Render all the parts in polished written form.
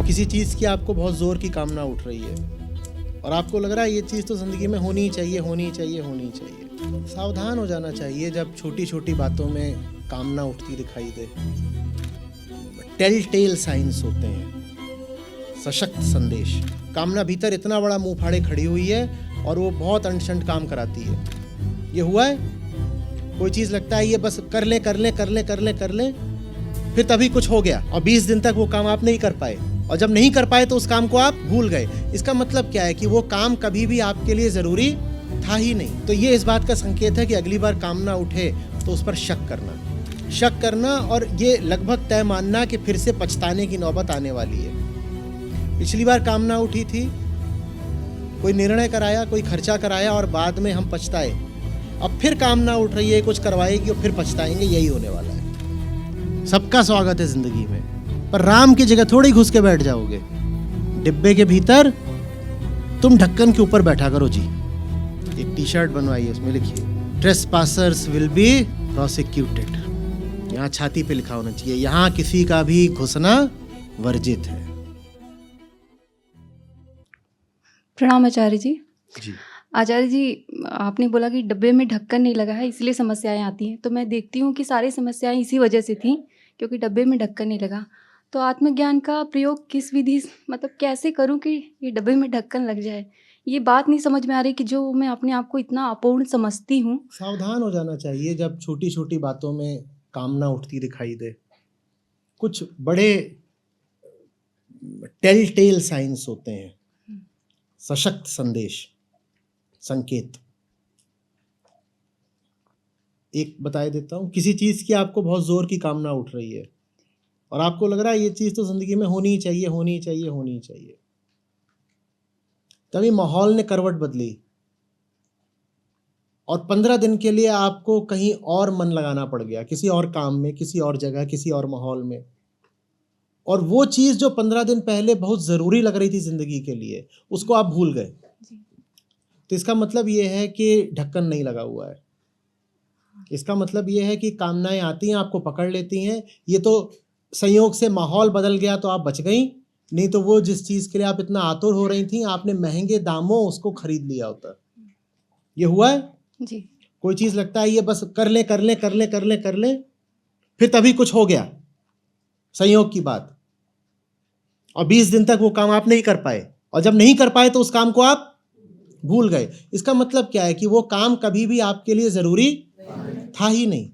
किसी चीज़ की आपको बहुत ज़ोर की कामना उठ रही है और आपको लग रहा है ये चीज़ तो ज़िंदगी में होनी ही चाहिए, होनी ही चाहिए, होनी ही चाहिए। सावधान हो जाना चाहिए जब छोटी छोटी बातों में कामना उठती दिखाई दे। टेल टेल साइंस होते हैं, सशक्त संदेश। कामना भीतर इतना बड़ा मुंह फाड़े खड़ी हुई है और वो बहुत अनशंट काम कराती है। ये हुआ है, कोई चीज़ लगता है ये बस कर लें कर लें कर लें कर लें कर लें, फिर तभी कुछ हो गया और 20 दिन तक वो काम आप नहीं कर पाए, और जब नहीं कर पाए तो उस काम को आप भूल गए। इसका मतलब क्या है कि वो काम कभी भी आपके लिए ज़रूरी था ही नहीं। तो ये इस बात का संकेत है कि अगली बार कामना उठे तो उस पर शक करना और ये लगभग तय मानना कि फिर से पछताने की नौबत आने वाली है। पिछली बार कामना उठी थी, कोई निर्णय कराया, कोई खर्चा कराया और बाद में हम पछताए। अब फिर कामना उठ रही है, कुछ करवाएगी और फिर पछताएंगे, यही होने वाला है। सबका स्वागत है जिंदगी में, पर राम की जगह थोड़ी घुस के बैठ जाओगे। डिब्बे के भीतर तुम ढक्कन के ऊपर बैठा करो जी। एक टी शर्ट बनवाइए, उसमें लिखिए ट्रेसपासर्स विल बी प्रोसिक्यूटेड। यहाँ छाती पे लिखा होना चाहिए, यहाँ किसी का भी घुसना वर्जित है। प्रणाम आचार्य जी। जी आचार्य जी, आपने बोला कि डब्बे में ढक्कन नहीं लगा है इसलिए समस्याएं आती हैं, तो मैं देखती हूँ कि सारी समस्याएं इसी वजह से थी क्योंकि डब्बे में ढक्कन नहीं लगा। तो आत्मज्ञान का प्रयोग किस विधि मतलब कैसे करूँ कि ये डब्बे में ढक्कन लग जाए? ये बात नहीं समझ में आ रही कि जो मैं अपने आप को इतना अपूर्ण समझती हूँ। सावधान हो जाना चाहिए जब छोटी छोटी बातों में कामना उठती दिखाई दे। कुछ बड़े टेल टेल साइंस होते हैं, सशक्त संदेश, संकेत। एक बताए देता हूँ, किसी चीज़ की आपको बहुत ज़ोर की कामना उठ रही है और आपको लग रहा है ये चीज़ तो ज़िंदगी में होनी ही चाहिए, होनी ही चाहिए, होनी ही चाहिए। तभी माहौल ने करवट बदली और 15 दिन के लिए आपको कहीं और मन लगाना पड़ गया, किसी और काम में, किसी और जगह, किसी और माहौल में। और वो चीज़ जो 15 दिन पहले बहुत ज़रूरी लग रही थी ज़िंदगी के लिए, उसको आप भूल गए। तो इसका मतलब ये है कि ढक्कन नहीं लगा हुआ है। इसका मतलब ये है कि कामनाएं आती हैं, आपको पकड़ लेती हैं। ये तो संयोग से माहौल बदल गया तो आप बच गई, नहीं तो वो जिस चीज़ के लिए आप इतना आतुर हो रही थी, आपने महंगे दामों उसको खरीद लिया होता। ये हुआ है जी। कोई चीज़ लगता है ये बस कर लें कर लें कर लें कर लें कर लें, फिर तभी कुछ हो गया, संयोग की बात, और 20 दिन तक वो काम आप नहीं कर पाए, और जब नहीं कर पाए तो उस काम को आप भूल गए। इसका मतलब क्या है कि वो काम कभी भी आपके लिए ज़रूरी था ही नहीं।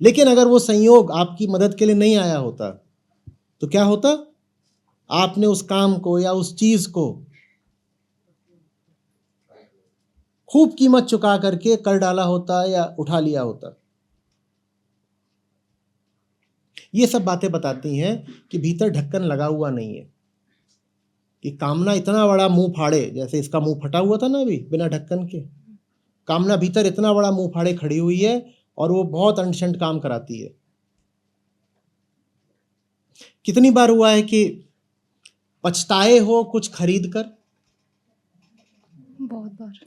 लेकिन अगर वो संयोग आपकी मदद के लिए नहीं आया होता तो क्या होता? आपने उस काम को या उस चीज को खूब कीमत चुका करके कर डाला होता या उठा लिया होता। ये सब बातें बताती हैं कि भीतर ढक्कन लगा हुआ नहीं है, कि कामना इतना बड़ा मुंह फाड़े, जैसे इसका मुंह फटा हुआ था ना अभी बिना ढक्कन के। कामना भीतर इतना बड़ा मुंह फाड़े खड़ी हुई है और वो बहुत अनशंट काम कराती है। कितनी बार हुआ है कि पछताए हो कुछ खरीद कर? बहुत बार।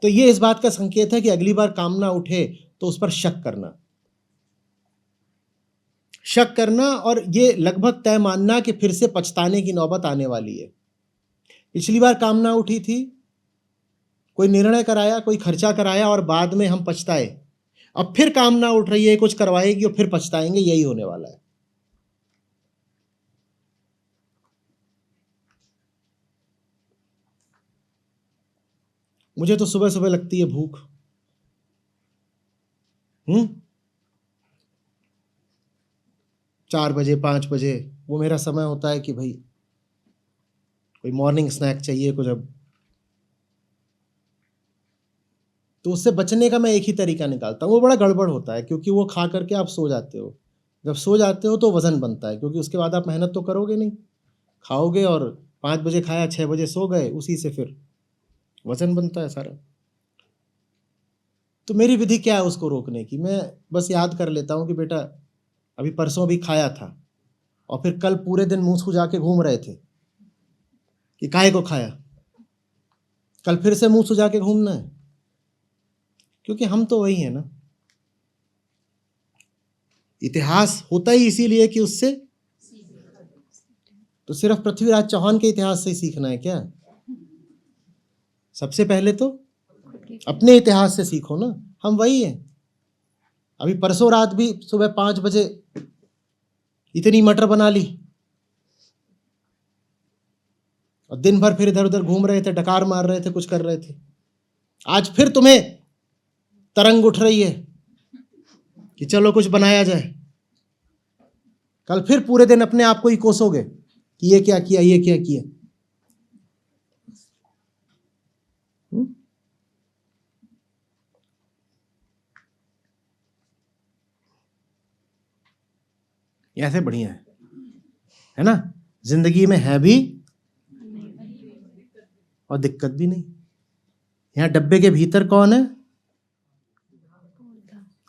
तो ये इस बात का संकेत है कि अगली बार कामना उठे तो उस पर शक करना और ये लगभग तय मानना कि फिर से पछताने की नौबत आने वाली है। पिछली बार कामना उठी थी, कोई निर्णय कराया, कोई खर्चा कराया और बाद में हम पछताए। अब फिर कामना उठ रही है, कुछ करवाएगी और फिर पछताएंगे, यही होने वाला है। मुझे तो सुबह सुबह लगती है भूख। 4 बजे 5 बजे वो मेरा समय होता है कि भाई कोई मॉर्निंग स्नैक चाहिए कुछ। अब तो उससे बचने का मैं एक ही तरीका निकालता हूँ, वो बड़ा गड़बड़ होता है क्योंकि वो खा करके आप सो जाते हो। जब सो जाते हो तो वज़न बनता है, क्योंकि उसके बाद आप मेहनत तो करोगे नहीं, खाओगे और 5 बजे खाया 6 बजे सो गए, उसी से फिर वज़न बनता है सारा। तो मेरी विधि क्या है उसको रोकने की? मैं बस याद कर लेता हूँ कि बेटा अभी परसों भी खाया था और फिर कल पूरे दिन मुँह सुजा के घूम रहे थे कि काहे को खाया, कल फिर से मुँह सुजा के घूमना है, क्योंकि हम तो वही हैं ना। इतिहास होता ही इसीलिए कि उससे, तो सिर्फ पृथ्वीराज चौहान के इतिहास से ही सीखना है क्या? सबसे पहले तो अपने इतिहास से सीखो ना, हम वही हैं। अभी परसों रात भी सुबह 5 बजे इतनी मटर बना ली और दिन भर फिर इधर उधर घूम रहे थे, डकार मार रहे थे, कुछ कर रहे थे। आज फिर तुम्हें तरंग उठ रही है कि चलो कुछ बनाया जाए। कल फिर पूरे दिन अपने आप को ही कोसोगे कि ये क्या किया, ये क्या किया। ऐसे बढ़िया है ना? जिंदगी में है भी और दिक्कत भी नहीं। यहां डब्बे के भीतर कौन है?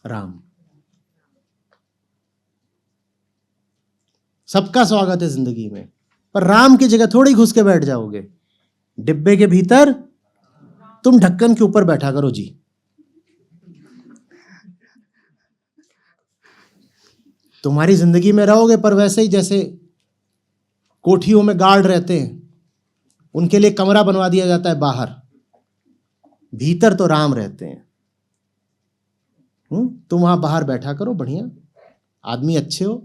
राम। सबका स्वागत है जिंदगी में, पर राम की जगह थोड़ी घुस के बैठ जाओगे। डिब्बे के भीतर तुम ढक्कन के ऊपर बैठा करो जी। तुम्हारी जिंदगी में रहोगे, पर वैसे ही जैसे कोठियों में गार्ड रहते हैं, उनके लिए कमरा बनवा दिया जाता है बाहर, भीतर तो राम रहते हैं। तुम वहां बाहर बैठा करो, बढ़िया आदमी, अच्छे हो,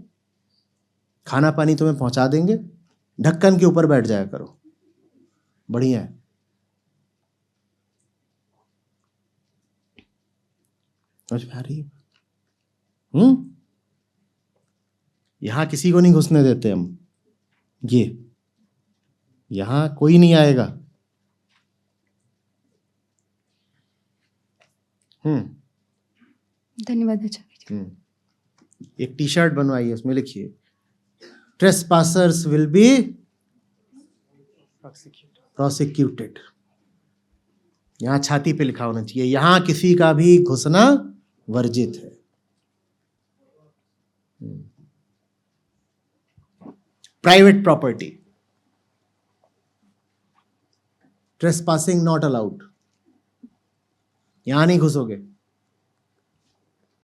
खाना पानी तुम्हें पहुंचा देंगे, ढक्कन के ऊपर बैठ जाया करो, बढ़िया है। समझ में आ रही है? यहां किसी को नहीं घुसने देते हम, ये यहां कोई नहीं आएगा। धन्यवाद आचार्य जी। एक टी शर्ट बनवाइए, उसमें लिखिए ट्रेसपासर्स विल बी प्रोसिक्यूटेड। यहां छाती पे लिखा होना चाहिए, यहां किसी का भी घुसना वर्जित है। Private property, trespassing not allowed, यहां नहीं घुसोगे।